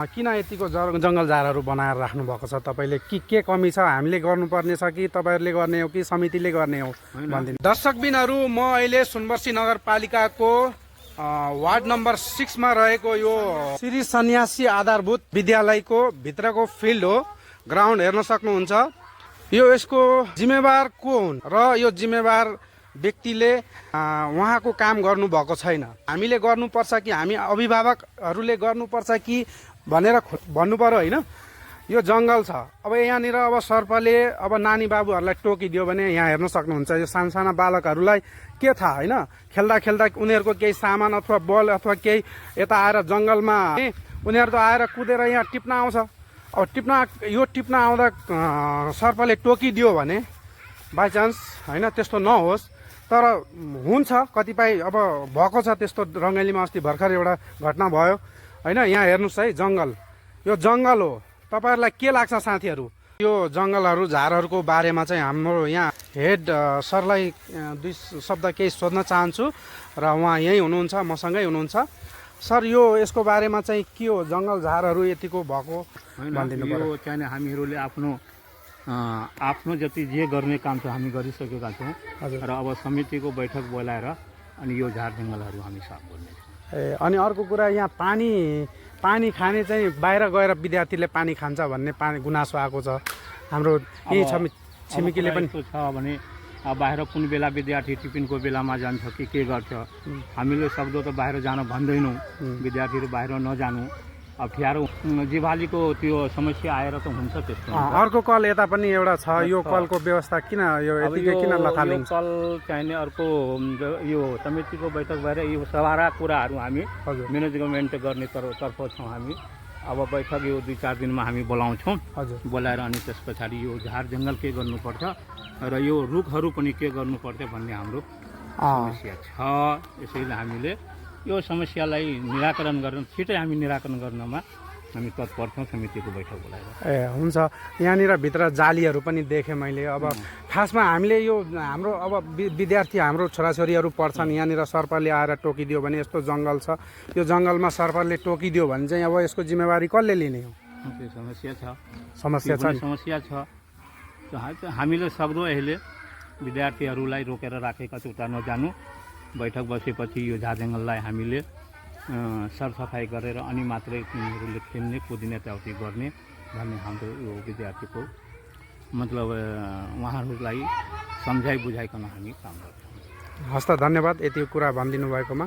किन यतिको जङ्गल झारहरू बनाएर राख्नु भएको छ तपाईँले? के कमी छ? हामीले गर्नुपर्ने छ कि तपाईँहरूले गर्ने हो कि समितिले गर्ने हो भनिदिनु। दर्शकबिनहरू, म अहिले सुनवर्सी नगरपालिकाको वार्ड नम्बर 6 मा रहेको यो श्री सन्यासी आधारभूत विद्यालयको भित्रको फिल्ड हो। ग्राउन्ड हेर्न सक्नुहुन्छ। यो यसको जिम्मेवार को हुन् र यो जिम्मेवार व्यक्तिले उहाँको काम गर्नुभएको छैन। हामीले गर्नुपर्छ कि हामी अभिभावकहरूले गर्नुपर्छ कि भनेर भन्नु पर्यो होइन? यो जङ्गल छ। अब यहाँनिर अब सर्पले अब नानी बाबुहरूलाई टोकिदियो भने यहाँ हेर्न सक्नुहुन्छ। यो साना बालकहरूलाई के थाहा होइन? खेल्दा खेल्दा उनीहरूको केही सामान अथवा बल अथवा केही यता आएर जङ्गलमा उनीहरू त आएर कुदेर यहाँ टिप्न आउँछ। अब टिप्न आउँदा सर्पले टोकिदियो भने बाइचान्स होइन, त्यस्तो नहोस्। तर हुन्छ कतिपय अब भएको छ त्यस्तो। रङ्गैलीमा अस्ति भर्खर एउटा घटना भयो होइन? यहाँ हेर्नुहोस् है, जङ्गल, यो जङ्गल हो। तपाईँहरूलाई के लाग्छ साथीहरू? यो जङ्गलहरू झारहरूको बारेमा चाहिँ हाम्रो यहाँ हेड सरलाई 2 शब्द केही सोध्न चाहन्छु र उहाँ यहीँ हुनुहुन्छ, मसँगै हुनुहुन्छ। सर, यो यसको बारेमा चाहिँ के हो? जङ्गल झारहरू यतिको भएको भनिदिनु पर्यो। यो चाहिँ हामीहरूले आफ्नो जति जे गर्ने काम छ हामी गरिसकेका छौँ र अब समितिको बैठक बोलाएर अनि यो झार जङ्गलहरू हामी साफ गर्नेछौँ। अनि अर्को कुरा, यहाँ पानी खाने चाहिँ बाहिर गएर विद्यार्थीले पानी खान्छ भन्ने गुनासो आएको छ। हाम्रो यही छिमेकीले पनि छ भने बाहिर कुन बेला विद्यार्थी टिफिनको बेलामा जान्छ कि के गर्छ, हामीले सक्दो त बाहिर जान भन्दैनौँ। विद्यार्थीहरू बाहिर नजानु, अप्ठ्यारो जीवालीको त्यो समस्या आएर त हुन्छ त्यस्तो। अर्को कल यता पनि एउटा छ। यो कलको व्यवस्था किन यो यतिकै किन लथालिन्छ? कल चाहिने अर्को यो समितिको बैठक भएर यो सभारा कुराहरू हामी म्यानेजमेन्ट गर्ने तर्फ छौँ हामी। अब बैठक यो 2-4 दिनमा हामी बोलाउँछौँ। बोलाएर अनि त्यस पछाडि यो झार जङ्गल के गर्नुपर्छ र यो रुखहरू पनि के गर्नुपर्छ भन्ने हाम्रो समस्या छ। यसैले हामीले यो समस्यालाई निराकरण गर्न छिटै हामी निराकरण गर्नमा हामी तत्पर छौँ समितिको बैठक बोलाएर। हुन्छ। यहाँनिर भित्र जालीहरू पनि देखेँ मैले। अब खासमा हामीले यो हाम्रो अब विद्यार्थी हाम्रो छोराछोरीहरू पढ्छन्। यहाँनिर सर्पले आएर टोकिदियो भने, यस्तो जङ्गल छ, यो जङ्गलमा सर्पले टोकिदियो भने चाहिँ अब यसको जिम्मेवारी कसले लिने हो? त्यो समस्या छ। हामीले सक्दो अहिले विद्यार्थीहरूलाई रोकेर राखेका छौँ उता नजानु। बैठक बसेपछि यो झार जङ्गललाई हामीले सरसफाइ गरेर अनि मात्रै तिनीहरूले खेल्ने कुदिने त्यति गर्ने भन्ने हाम्रो यो विद्यार्थीको मतलब उहाँहरूलाई सम्झाइ बुझाइकन हामी काम गर्छौँ। हस् त, धन्यवाद यति कुरा भनिदिनु भएकोमा।